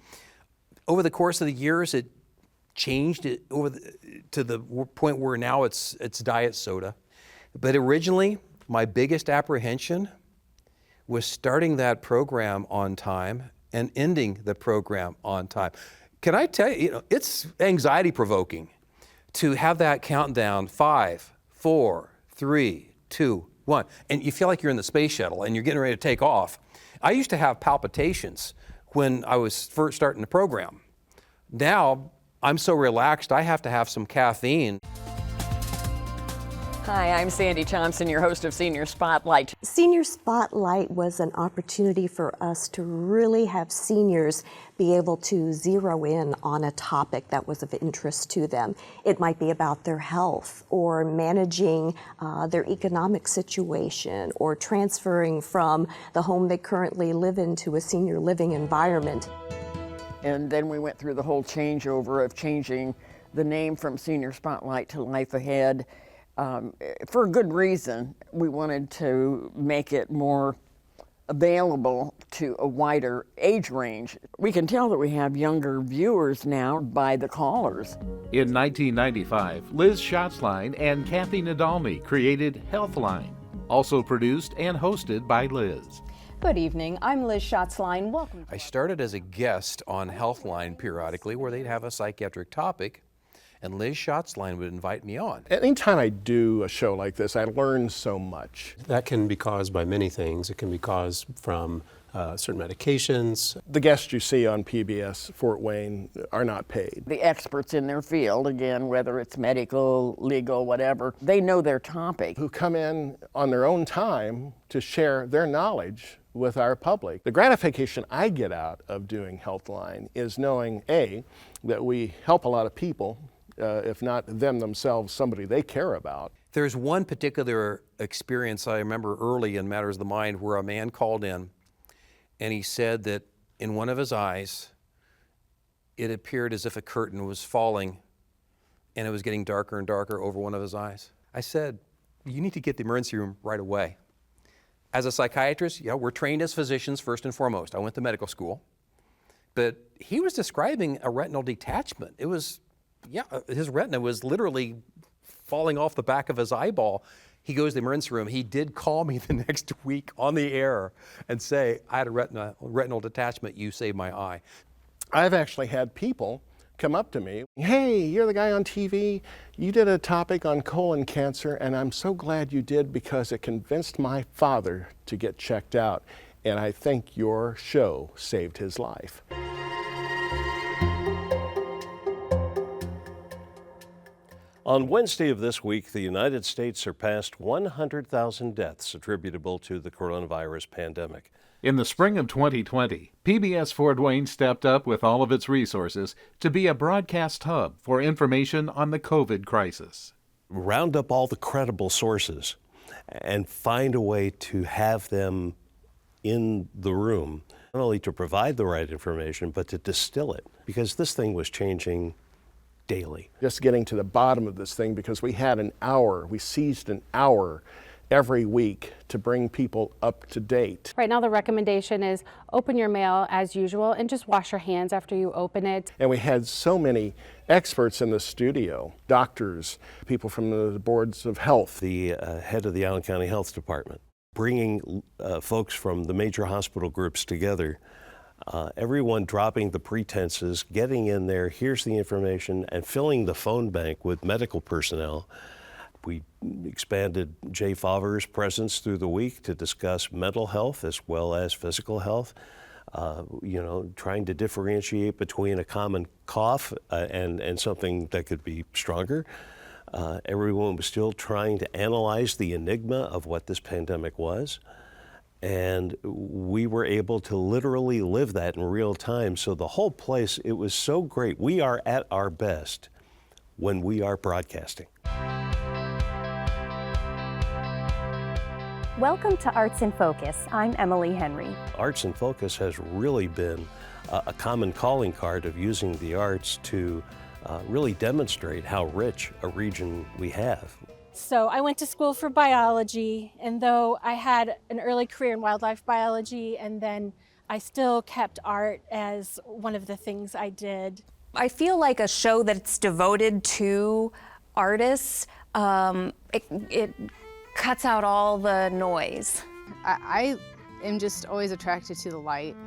Speaker 7: Over the course of the years, it changed to the point where now it's diet soda. But originally, my biggest apprehension was starting that program on time and ending the program on time. Can I tell you, it's anxiety provoking to have that countdown 5, 4, 3, 2, 1, and you feel like you're in the space shuttle and you're getting ready to take off. I used to have palpitations when I was first starting the program. Now, I'm so relaxed, I have to have some caffeine.
Speaker 12: Hi, I'm Sandy Thompson, your host of Senior Spotlight.
Speaker 14: Senior Spotlight was an opportunity for us to really have seniors be able to zero in on a topic that was of interest to them. It might be about their health or managing their economic situation or transferring from the home they currently live in to a senior living environment.
Speaker 12: And then we went through the whole changeover of changing the name from Senior Spotlight to Life Ahead. For a good reason. We wanted to make it more available to a wider age range. We can tell that we have younger viewers now by the callers.
Speaker 17: In 1995, Liz Schatzline and Kathy Nadolny created Healthline, also produced and hosted by Liz.
Speaker 3: Good evening, I'm Liz Schatzline. Welcome.
Speaker 7: I started as a guest on Healthline periodically where they'd have a psychiatric topic, and Liz Schatzline would invite me on.
Speaker 4: Anytime I do a show like this, I learn so much.
Speaker 20: That can be caused by many things. It can be caused from certain medications.
Speaker 4: The guests you see on PBS Fort Wayne are not paid.
Speaker 12: The experts in their field, again, whether it's medical, legal, whatever, they know their topic.
Speaker 4: Who come in on their own time to share their knowledge with our public. The gratification I get out of doing Healthline is knowing, A, that we help a lot of people, if not them themselves, somebody they care about.
Speaker 7: There's one particular experience I remember early in Matters of the Mind where a man called in and he said that in one of his eyes, it appeared as if a curtain was falling and it was getting darker and darker over one of his eyes. I said, you need to get the emergency room right away. As a psychiatrist, yeah, we're trained as physicians first and foremost. I went to medical school. But he was describing a retinal detachment. It was, yeah, his retina was literally falling off the back of his eyeball. He goes to the emergency room. He did call me the next week on the air and say, I had a retinal detachment, you saved my eye.
Speaker 4: I've actually had people come up to me, hey, you're the guy on TV, you did a topic on colon cancer, and I'm so glad you did because it convinced my father to get checked out, and I think your show saved his life.
Speaker 9: On Wednesday of this week, the United States surpassed 100,000 deaths attributable to the coronavirus pandemic.
Speaker 17: In the spring of 2020, PBS Fort Wayne stepped up with all of its resources to be a broadcast hub for information on the COVID crisis.
Speaker 9: Round up all the credible sources and find a way to have them in the room, not only to provide the right information, but to distill it, because this thing was changing daily.
Speaker 4: Just getting to the bottom of this thing, because we had an hour, we seized an hour every week to bring people up to date.
Speaker 21: Right now the recommendation is open your mail as usual and just wash your hands after you open it.
Speaker 4: And we had so many experts in the studio, doctors, people from the boards of health.
Speaker 9: The head of the Allen County Health Department, bringing folks from the major hospital groups together. Everyone dropping the pretenses, getting in there, here's the information, and filling the phone bank with medical personnel. We expanded Jay Favre's presence through the week to discuss mental health as well as physical health. Trying to differentiate between a common cough and something that could be stronger. Everyone was still trying to analyze the enigma of what this pandemic was. And we were able to literally live that in real time. So the whole place, it was so great. We are at our best when we are broadcasting.
Speaker 22: Welcome to Arts in Focus. I'm Emily Henry.
Speaker 9: Arts in Focus has really been a common calling card of using the arts to really demonstrate how rich a region we have.
Speaker 21: So I went to school for biology, and though I had an early career in wildlife biology, and then I still kept art as one of the things I did.
Speaker 23: I feel like a show that's devoted to artists, it cuts out all the noise.
Speaker 24: I am just always attracted to the light.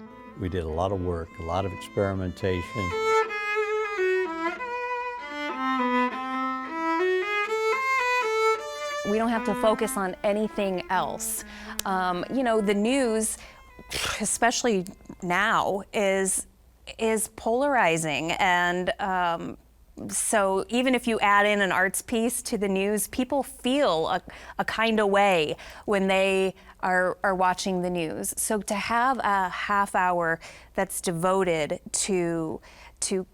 Speaker 25: We did a lot of work, a lot of experimentation.
Speaker 23: We don't have to focus on anything else. The news, especially now, is polarizing, and so even if you add in an arts piece to the news, people feel a kind of way when they are watching the news. So to have a half hour that's devoted to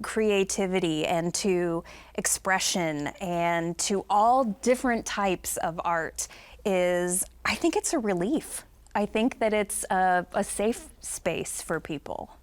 Speaker 23: creativity and to expression and to all different types of art I think it's a relief. I think that it's a safe space for people.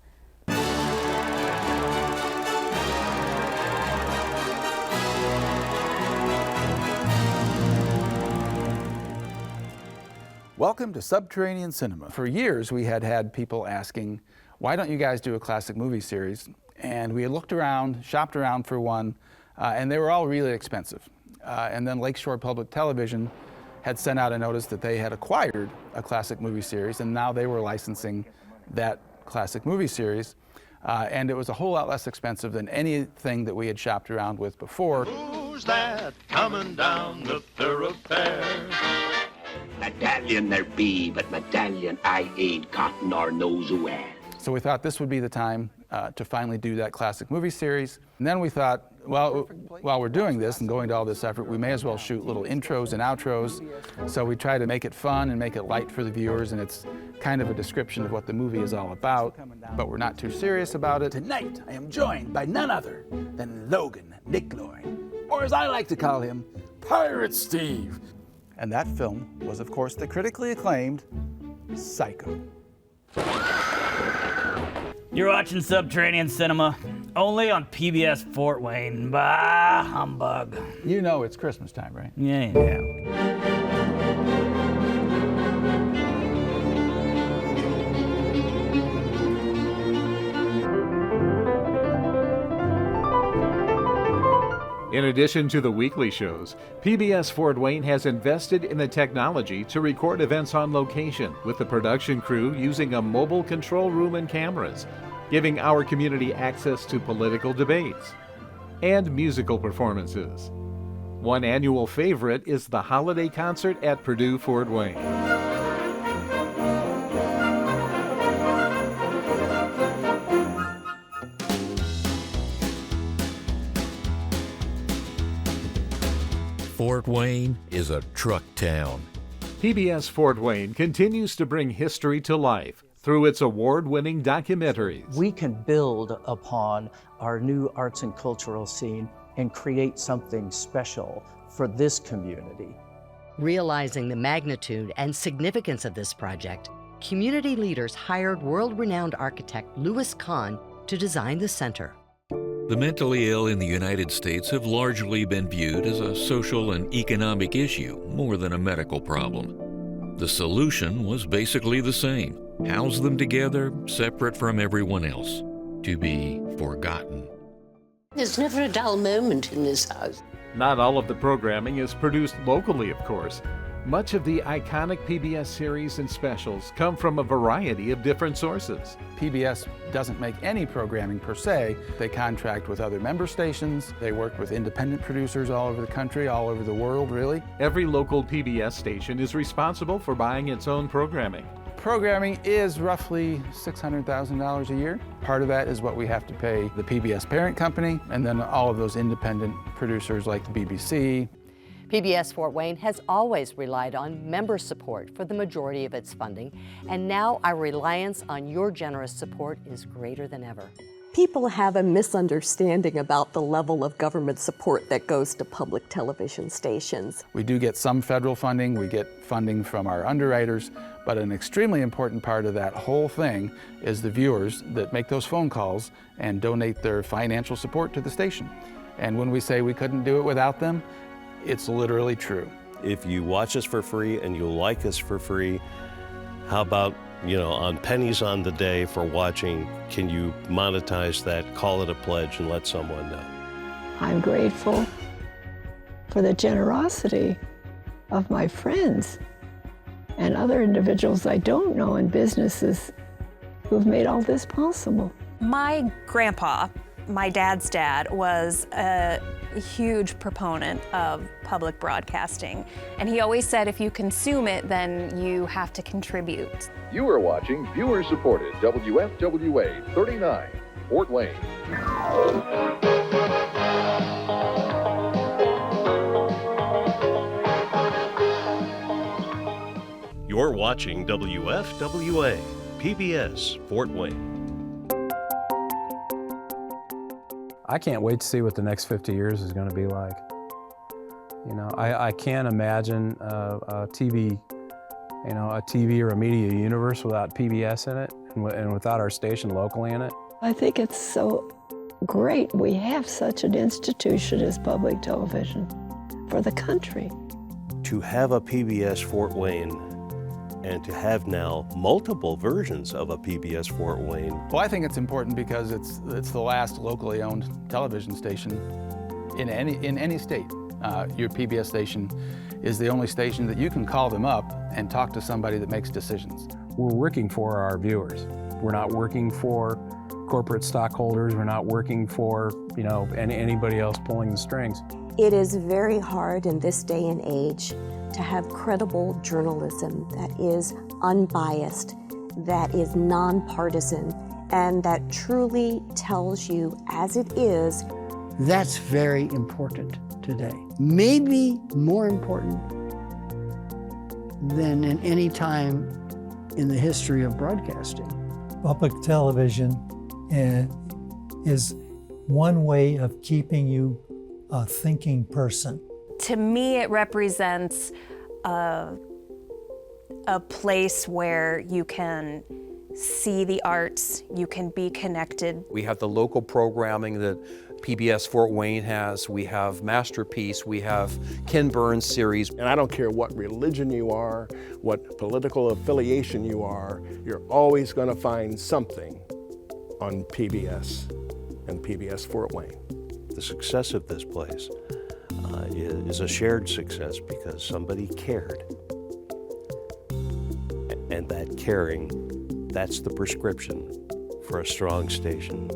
Speaker 6: Welcome to Subterranean Cinema. For years, we had people asking, why don't you guys do a classic movie series? And we had looked around, shopped around for one, and they were all really expensive. And then Lakeshore Public Television had sent out a notice that they had acquired a classic movie series, and now they were licensing that classic movie series. And it was a whole lot less expensive than anything that we had shopped around with before.
Speaker 1: Who's that coming down the thoroughfare? Medallion there be, but medallion I ain't cotton or nose away.
Speaker 6: So we thought this would be the time to finally do that classic movie series. And then we thought, well, while we're doing this and going to all this effort, we may as well shoot little intros and outros. So we try to make it fun and make it light for the viewers, and it's kind of a description of what the movie is all about, but we're not too serious about it.
Speaker 10: Tonight, I am joined by none other than Logan Nicloy, or as I like to call him, Pirate Steve.
Speaker 6: And that film was, of course, the critically acclaimed Psycho.
Speaker 11: You're watching Subterranean Cinema, only on PBS Fort Wayne. Bah, humbug.
Speaker 6: You know it's Christmas time, right?
Speaker 11: Yeah.
Speaker 17: In addition to the weekly shows, PBS Fort Wayne has invested in the technology to record events on location with the production crew using a mobile control room and cameras, giving our community access to political debates and musical performances. One annual favorite is the holiday concert at Purdue Fort Wayne.
Speaker 13: Fort Wayne is a truck town.
Speaker 17: PBS Fort Wayne continues to bring history to life through its award-winning documentaries.
Speaker 16: We can build upon our new arts and cultural scene and create something special for this community.
Speaker 26: Realizing the magnitude and significance of this project, community leaders hired world-renowned architect Louis Kahn to design the center.
Speaker 13: The mentally ill in the United States have largely been viewed as a social and economic issue more than a medical problem. The solution was basically the same: house them together, separate from everyone else, to be forgotten.
Speaker 27: There's never a dull moment in this house.
Speaker 17: Not all of the programming is produced locally, of course. Much of the iconic PBS series and specials come from a variety of different sources.
Speaker 6: PBS doesn't make any programming per se. They contract with other member stations. They work with independent producers all over the country, all over the world, really.
Speaker 17: Every local PBS station is responsible for buying its own programming.
Speaker 6: Programming is roughly $600,000 a year. Part of that is what we have to pay the PBS parent company, and then all of those independent producers like the BBC.
Speaker 26: PBS Fort Wayne has always relied on member support for the majority of its funding, and now our reliance on your generous support is greater than ever.
Speaker 14: People have a misunderstanding about the level of government support that goes to public television stations.
Speaker 6: We do get some federal funding, we get funding from our underwriters, but an extremely important part of that whole thing is the viewers that make those phone calls and donate their financial support to the station. And when we say we couldn't do it without them, it's literally true.
Speaker 9: If you watch us for free and you like us for free, how about, on pennies on the day for watching, can you monetize that, call it a pledge, and let someone know?
Speaker 28: I'm grateful for the generosity of my friends and other individuals I don't know and businesses who've made all this possible.
Speaker 23: My grandpa, my dad's dad, was a huge proponent of public broadcasting, and he always said if you consume it, then you have to contribute.
Speaker 29: You are watching viewer-supported WFWA 39, Fort Wayne.
Speaker 9: You're watching WFWA, PBS, Fort Wayne.
Speaker 2: I can't wait to see what the next 50 years is going to be like. I can't imagine a TV or a media universe without PBS in it and without our station locally in it.
Speaker 28: I think it's so great we have such an institution as public television for the country.
Speaker 9: To have a PBS Fort Wayne and to have now multiple versions of a PBS Fort Wayne.
Speaker 6: Well, I think it's important because it's the last locally owned television station in any state. Your PBS station is the only station that you can call them up and talk to somebody that makes decisions.
Speaker 2: We're working for our viewers. We're not working for corporate stockholders. We're not working for, anybody else pulling the strings.
Speaker 14: It is very hard in this day and age to have credible journalism that is unbiased, that is nonpartisan, and that truly tells you as it is.
Speaker 3: That's very important today. Maybe more important than in any time in the history of broadcasting.
Speaker 5: Public television is one way of keeping you a thinking person.
Speaker 23: To me, it represents a place where you can see the arts, you can be connected.
Speaker 7: We have the local programming that PBS Fort Wayne has. We have Masterpiece, we have Ken Burns series.
Speaker 4: And I don't care what religion you are, what political affiliation you are, you're always going to find something on PBS and PBS Fort Wayne.
Speaker 9: The success of this place is a shared success because somebody cared. And that caring, that's the prescription for a strong station.